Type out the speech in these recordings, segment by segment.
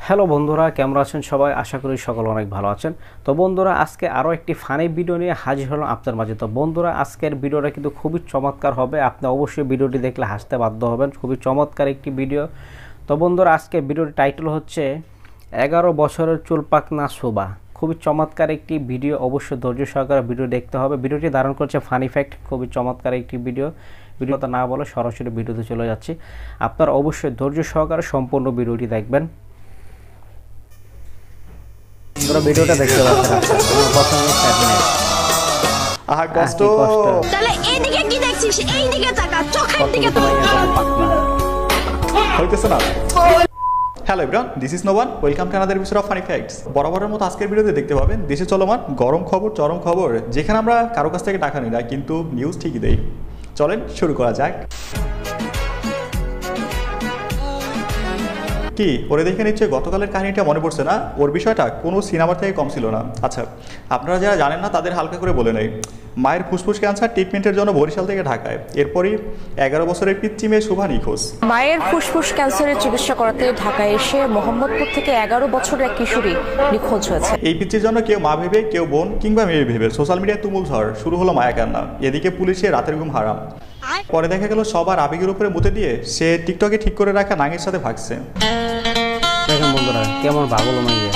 Hello বন্ধুরা, কেমন আছেন সবাই? আশা করি সকল অনেক ভালো আছেন। তো বন্ধুরা, আজকে আরও একটি ফানি ভিডিও নিয়ে হাজির হলাম আপনার মাঝে। তো বন্ধুরা, আজকের ভিডিওটা কিন্তু খুবই চমৎকার হবে। আপনি অবশ্যই ভিডিওটি দেখলে হাসতে বাধ্য হবেন। খুবই চমৎকার একটি ভিডিও। তো বন্ধুরা, আজকে ভিডিওর টাইটেল হচ্ছে 11 বছরের চুল পাকনা শোভা। খুবই চমৎকার একটি ভিডিও, অবশ্যই ধৈর্য সহকারে ভিডিও দেখতে হবে। ভিডিওটি ধারণ করছে ফানি ফ্যাক্ট। খুবই চমৎকার একটি ভিডিওটা না বলে সরাসরি ভিডিওতে চলে যাচ্ছি। আপনারা অবশ্যই ধৈর্য সহকারে সম্পূর্ণ ভিডিওটি দেখবেন। ভিডিওটা দেখতে পাচ্ছেন কষ্ট। তাহলে এইদিকে কি দেখছিস? এইদিকে তাকা, চোখের দিকে হইতেছে না। Hello everyone, this is Noman. Welcome to another episode of funny facts. বরাবরের মতো আজকের ভিডিওতে দেখতে পাবেন দেশে চলমান গরম খবর, চরম খবর, যেখানে আমরা কারো কাছ থেকে টাকা নিই না, কিন্তু নিউজ ঠিকই দেই। চলেন শুরু করা যাক। কি ওরে দেখে নিচ্ছে গতকালের কাহিনীটা মনে পড়ছে না? ওর বিষয়টা কোনো সিনেমার থেকে কম ছিল না। আচ্ছা, আপনারা যারা জানেন না তাদের হালকা করে বলে নেই। মায়ের ফুসফুস ক্যান্সার ট্রিটমেন্টের জন্য বরিশাল থেকে ঢাকায়, এরপরই 11 বছরের পিচ্চি মেয়ে শুভা নিখোঁজ। মায়ের ফুসফুস ক্যান্সারের চিকিৎসা করাতে ঢাকায় এসে মোহাম্মদপুর থেকে 11 বছরের এক কিশোরী নিখোঁজ হয়েছে। এই পিচ্চির জন্য কেউ মা ভেবে, কেউ বোন কিংবা মেয়ে ভেবে সোশ্যাল মিডিয়ায় তুমুল ঝড় শুরু হলো মায়া কান্না। এদিকে পুলিশে রাতের ঘুম হারাম। পরে দেখা গেল সবার আবেগের উপরে মুতে দিয়ে সে টিকটকে ঠিক করে রাখা নাঙের সাথে ভাগছে। দেখেন বন্ধুরা, কেমন পাগল মাইয়া,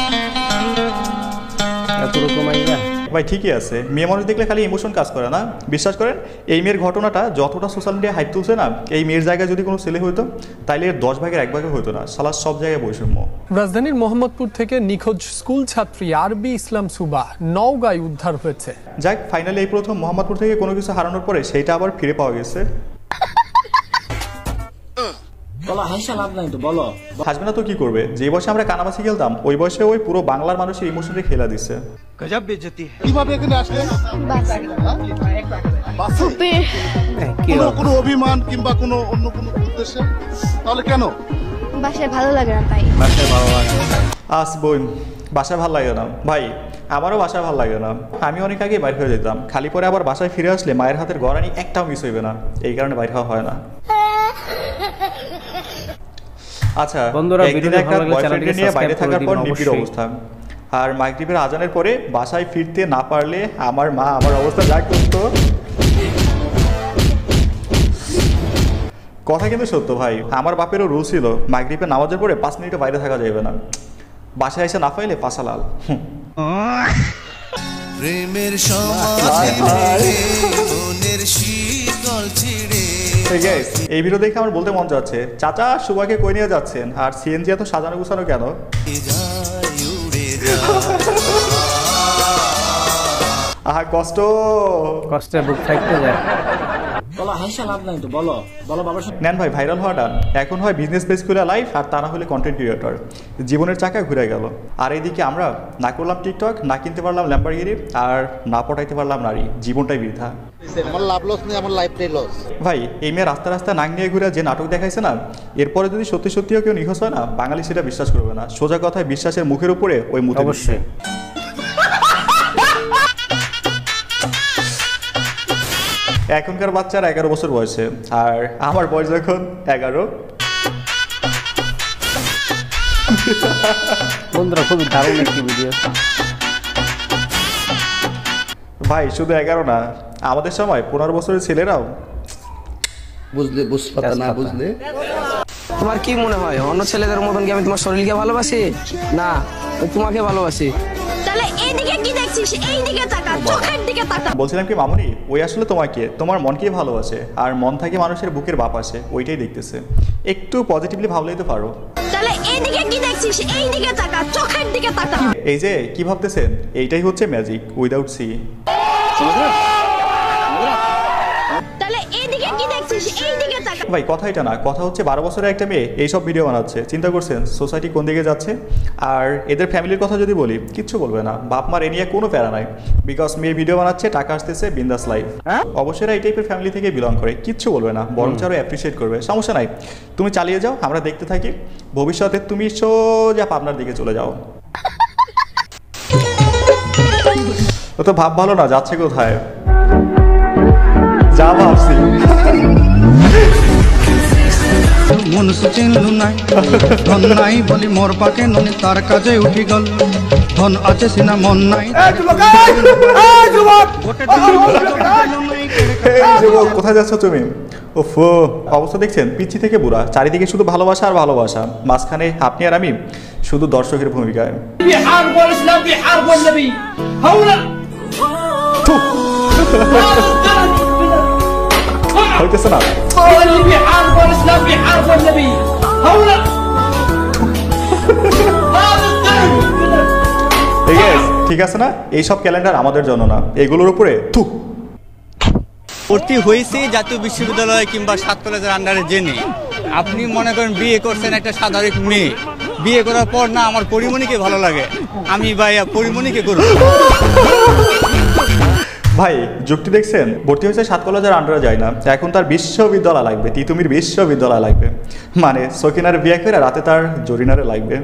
এতটুকু মাইয়া। ভাই ঠিকই আছে, মেয়ে মানুষ দেখলে খালি ইমোশন কাজ করে না। বিশ্বাস করেন, এই মেয়ের ঘটনাটা যতটা সোশ্যাল মিডিয়ায় হাইপ তুলছে না, এই মেয়ের জায়গায় যদি কোনো ছেলে হইতো তাইলে এর 10 ভাগের 1 ভাগে হইতো না। সালা সব জায়গায় বৈষম্য। রাজধানীর মোহাম্মদপুর থেকে নিখোঁজ স্কুল ছাত্রী আরবি ইসলাম সুবা নওগাঁয় উদ্ধার হয়েছে। যাক, ফাইনালি এই প্রথম মোহাম্মদপুর থেকে কোনো কিছু হারানোর পরে সেইটা আবার ফিরে পাওয়া গেছে। হাসবে না তো কি করবে? যে বয়সে আমরা কানামাছি খেলতাম, ওই বয়সে ওই পুরো বাংলার মানুষের ইমোশনে খেলা দিচ্ছে। কিভাবে এখানে আসলেন? কোনো অভিমান কিংবা কোনো অন্য কোনো উদ্দেশ্যে? তাহলে কেন? বাসায় ভালো লাগে না, তাই। বাসায় ভালো লাগে না। বোন, বাসায় ভালো লাগে না ভাই। আমারও বাসায় ভালো লাগে না। আমি অনেক আগে বাইর হয়ে যেতাম, খালি পরে আবার বাসায় ফিরে আসলে মায়ের হাতের গড়ানি একটাও মিস হইবে না। এই কারণে বাইর হওয়া হয় না। আচ্ছা বন্ধুরা, একদিন একটা বয়ফ্রেন্ডকে নিয়ে বাইরে থাকার পর নিবিড় অবস্থা, আর মাগরিবের আজানের পরে বাসায় ফিরতে না পারলে আমার মা আমার অবস্থা যা করতো। কথা কিন্তু সত্য ভাই, আমার বাপেরও রুল ছিল মাগরিবের নামাজের পরে 5 মিনিটও বাইরে থাকা যাবে না। বাসায় এসে না পাইলে পাশালাল। প্রেমের এই ভিডিও দেখে আমার বলতে মন যাচ্ছে, চাচা সুভাকে কই নিয়ে যাচ্ছেন? আর সিএনজি এত সাজানো গুছানো কেন? আহা কষ্ট, কষ্টে বুক ফাইটে যায়। নেন ভাই, ভাইরাল হওয়াটা এখন হয় বিজনেস বেস করে লাইফ, আর তা না হলে কন্টেন্ট ক্রিয়েটর। জীবনের চাকা ঘুরে গেল। আর এইদিকে আমরা না করলাম টিকটক, না কিনতে পারলাম ল্যাম্বরগিনি, আর না পটাইতে পারলাম নারী। জীবনটাই বৃথা। আমার লাভ লস নেই, আমার লাইফটাই লস। ভাই, এই মেয়ে রাস্তা রাস্তায় নাক নিয়ে ঘুরে যে নাটক দেখাইছে না, এরপরে যদি সত্যি সত্যিও কেউ নিখোঁজ হয় না, বাঙালি সেটা বিশ্বাস করবে না। সোজা কথায় বিশ্বাসের মুখের উপরে ওই মুখ। অবশ্যই এখনকার বাচ্চারা 11 বছর বয়সে, আর আমার বয়স যখন 11। বন্ধুরা, খুবই দারুণ একটি ভিডিও ভাই। শুধু 11 না, আমাদের সময় 15 বছরের ছেলেরাও বুঝলে। তোমার কি মনে হয় অন্য ছেলেদের মতন কি আমি তোমার শরীরকে ভালোবাসি? না, তোমাকে ভালোবাসি। তাহলে এইদিকে কি দেখছিস? এইদিকে তাকা, চোখের দিকে তাকা। বলছিলাম কি মামুনি, ওই আসলে তোমাকে, তোমার মনকে ভালোবাসে, আর মন থেকে মানুষের বুকের বাপ আসে, ওইটাই দেখতেছে। একটু পজিটিভলি ভাবলেই তো পারো। তাহলে এইদিকে কি দেখছিস? এইদিকে তাকা, চোখের দিকে তাকা। এই যে কি ভাবতেছেন, এইটাই হচ্ছে ম্যাজিক উইদাউট সি। তাহলে এইদিকে কি দেখছিস? এইদিকে তাকা। ভাই কথা এটা না, কথা হচ্ছে 12 বছরের একটা মেয়ে এইসব ভিডিও বানাচ্ছে। চিন্তা করছেন সোসাইটি কোন দিকে যাচ্ছে? আর এদের ফ্যামিলির কথা যদি বলি, কিচ্ছু বলবে না। বাপ মার এ নিয়ে কোনো প্যারা নাই, বিকজ মেয়ে ভিডিও বানাচ্ছে, টাকা আসতেছে, বিন্দাস লাইফ। অবশ্যই এই টাইপের ফ্যামিলি থেকে বিলং করে, কিচ্ছু বলবে না, বরং আরো অ্যাপ্রিসিয়েট করবে। সমস্যা নাই, তুমি চালিয়ে যাও, আমরা দেখতে থাকি। ভবিষ্যতে তুমি সোজা পাবনার দিকে চলে যাও। ও তো ভাব ভালো না, যাচ্ছে কোথায়? যা ভাবছি। চিনলু নাই ধন নাই বলি মোর পাকে ননি তার কাজে উঠি গল ধন আছে সিনা মন নাই যুবক কোথায় যাচ্ছ তুমি? ওফো, অবস্থা দেখছেন, পিচ্ছি থেকে বুড়া, চারিদিকে শুধু ভালোবাসা আর ভালোবাসা, মাঝখানে আপনি আর আমি শুধু দর্শকের ভূমিকায়। হইতেছে না ঠিক আছে না, এইসব ক্যালেন্ডার আমাদের জন্য না, এগুলোর উপরে ভর্তি হয়েছে জাতীয় বিশ্ববিদ্যালয় কিংবা 7 কলেজের আন্ডারে জেনে আপনি মনে করেন বিয়ে করছেন একটা সাধারণ মেয়ে, বিয়ে করার পর না আমার পরিমণিকে ভালো লাগে, আমি ভাইয়া পরিমণিকে করব। ভাই যুক্তি দেখছেন, ভর্তি হয়েছে 7 কলেজের আন্ডারে যায় না, এখন তার বিশ্ববিদ্যালয় লাগবে, তিতুমির বিশ্ববিদ্যালয় লাগবে, মানে সকিনার বিয়ে করে রাতে তার জরিনারে লাগবে।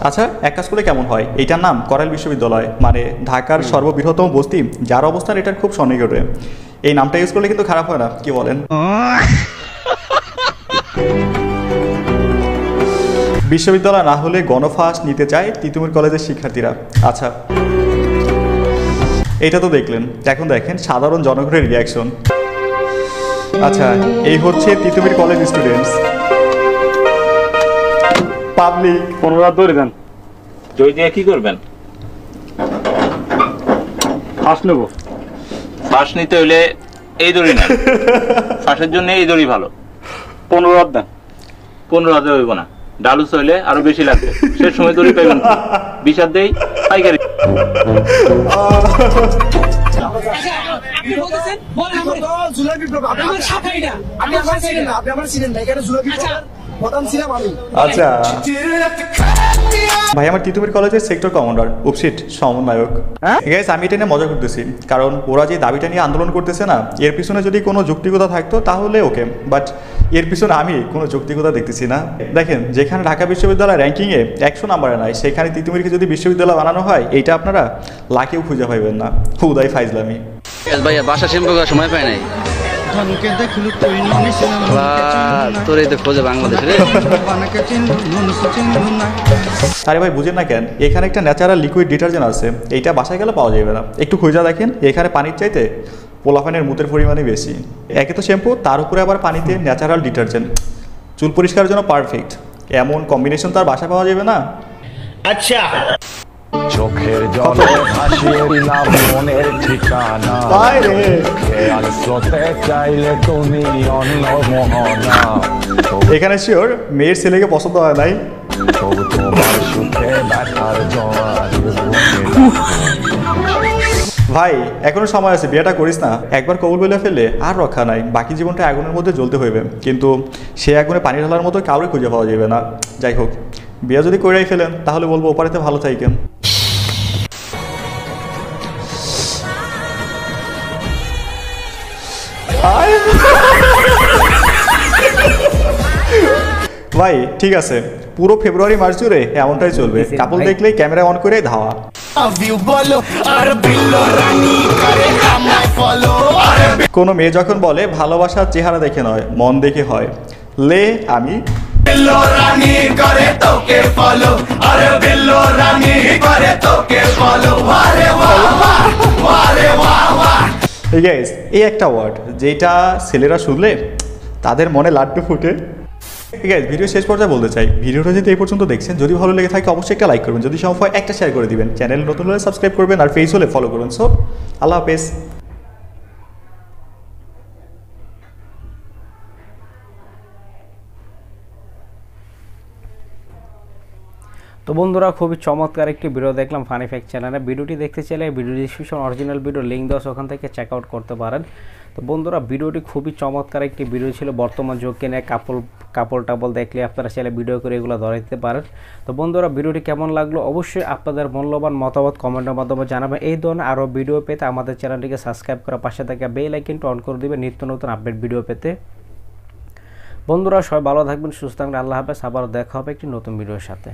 আচ্ছা, এক কাজ করে কেমন হয়, এইটার নাম করাইল বিশ্ববিদ্যালয়, মানে ঢাকার সর্ববৃহত্তম বস্তি, যার অবস্থান এটার খুব সন্নিকটে, এই নামটা ইউজ করলে কিন্তু খারাপ হয় না, কি বলেন? বিশ্ববিদ্যালয় না হলে গণফাস নিতে চায় তিতুমির কলেজের শিক্ষার্থীরা। আচ্ছা, এটা তো দেখলেন, এখন দেখেন সাধারণ জনগণের রিয়াকশন। আচ্ছা, এই হচ্ছে তিতুমির কলেজ স্টুডেন্টস পাবলিক। 15 ধরে দেন, জয় দিয়ে কি করবেন? ফাঁস নেব। ফাঁস নিতে হইলে এই দড়ি না, ফাঁসের জন্য এই দড়ি ভালো। 15 দেন। 15 হইব না, ডালুস হইলে আরো বেশি লাগবে, শেষ সময় দড়ি পাইবেন 20 দেই পাইকারি। আচ্ছা ভাই, আমার তিতুমির কলেজের সেক্টর কমান্ডার উপসিট সমন্বয়ক। গাইস, আমি এটা নিয়ে মজা করতেছি, কারণ ওরা যে দাবিটা নিয়ে আন্দোলন করতেছে না, এর পিছনে যদি কোনো যৌক্তিকতা থাকতো তাহলে ওকে, বাট এর পিছনে আমি কোনো যৌক্তিকতা দেখতেছি না। দেখেন, যেখানে ঢাকা বিশ্ববিদ্যালয় র্যাঙ্কিংয়ে 100 নাম্বারে নাই, সেখানে তিতুমিরকে যদি বিশ্ববিদ্যালয় বানানো হয়, এইটা আপনারা লাকেও খুঁজে পাইবেন না, হুদাই ফাইজলামি। ভাইয়া বাসা শ্যাম্পু করার সময় পাই নাই, তোর এই তো খোঁজে বাংলাদেশের। আরে ভাই, বুঝেন না কেন, এখানে একটা ন্যাচারাল লিকুইড ডিটারজেন্ট আছে, এইটা বাসায় গেলে পাওয়া যাবে না, একটু খুঁজে দেখেন, এখানে পানির চাইতে পোলাপানের মুতের পরিমাণই বেশি। একে তো শ্যাম্পু, তার উপরে আবার পানিতে ন্যাচারাল ডিটারজেন্ট, চুল পরিষ্কারের জন্য পারফেক্ট, এমন কম্বিনেশন তার বাসায় পাওয়া যাবে না। আচ্ছা, চোখের জলে ভাসিয়ে দিলাম মনের ঠিকানা, খেয়াল স্রোতে চাইলে তুমি অন্য মোহনা। এখানে শিওর মেয়ের ছেলেকে পছন্দ হয় নাই, তবু তোমার সুখে ব্যথার জোয়ার। ভাই এখনো সময় আছে, বিয়েটা করিস না, একবার কবুল বলে ফেললে আর রক্ষা নাই, বাকি জীবনটা আগুনের মধ্যে জ্বলতে হইবে, কিন্তু সে আগুনে পানি ঢালার মতো কাউরে খুঁজে পাওয়া যাবে না। যাই হোক, বিয়ে যদি করেই ফেলেন তাহলে বলবো ওপারেতে ভালো থাকেন। ভাই ঠিক আছে, পুরো ফেব্রুয়ারি মাস জুড়ে এমনটাই চলবে, কাপল দেখলেই ক্যামেরা অন করে ধাওয়া। কোনো মেয়ে যখন বলে ভালোবাসার চেহারা দেখে নয় মন দেখে হয়, লে আমি এই একটা ওয়ার্ড যেটা ছেলেরা শুনলে তাদের মনে লাড্ডু ফুটে। ঠিক আছে, ভিডিও শেষ পর্যায়ে বলতে চাই, ভিডিওটা যদি এই পর্যন্ত দেখছেন, যদি ভালো লেগে থাকে অবশ্যই একটা লাইক করবেন, যদি সম্ভব হয় একটা শেয়ার করে দিবেন, চ্যানেল নতুন হলে সাবস্ক্রাইব করবেন, আর পেজ হলে ফলো করবেন। সো আল্লাহ হাফেজ। তো বন্ধুরা, খুবই চমৎকার একটি ভিডিও দেখলাম ফানি ফ্যাক্ট চ্যানেলে। ভিডিওটি দেখতে চাইলে video description original video link দেওয়া আছে, ওখান থেকে চেক আউট করতে পারেন। তো বন্ধুরা, ভিডিওটি খুবই চমৎকার একটি ভিডিও ছিল, বর্তমান যুগকে নিয়ে কাপল টাপল দেখলে আপনারা চাইলে ভিডিও করে এগুলো ধরে দিতে পারেন। তো বন্ধুরা, ভিডিওটি কেমন লাগলো অবশ্যই আপনাদের মূল্যবান মতামত কমেন্টের মাধ্যমে জানাবেন। এই ধরনের আরও ভিডিও পেতে আমাদের চ্যানেলটিকে সাবস্ক্রাইব করার পাশে থাকা বেল আইকনটি অন করে দিবেন নিত্য নতুন আপডেট ভিডিও পেতে। বন্ধুরা, সবাই ভালো থাকবেন, সুস্থ থাকবেন, আল্লাহ হাফেজ। আবার দেখা হবে একটি নতুন ভিডিওর সাথে।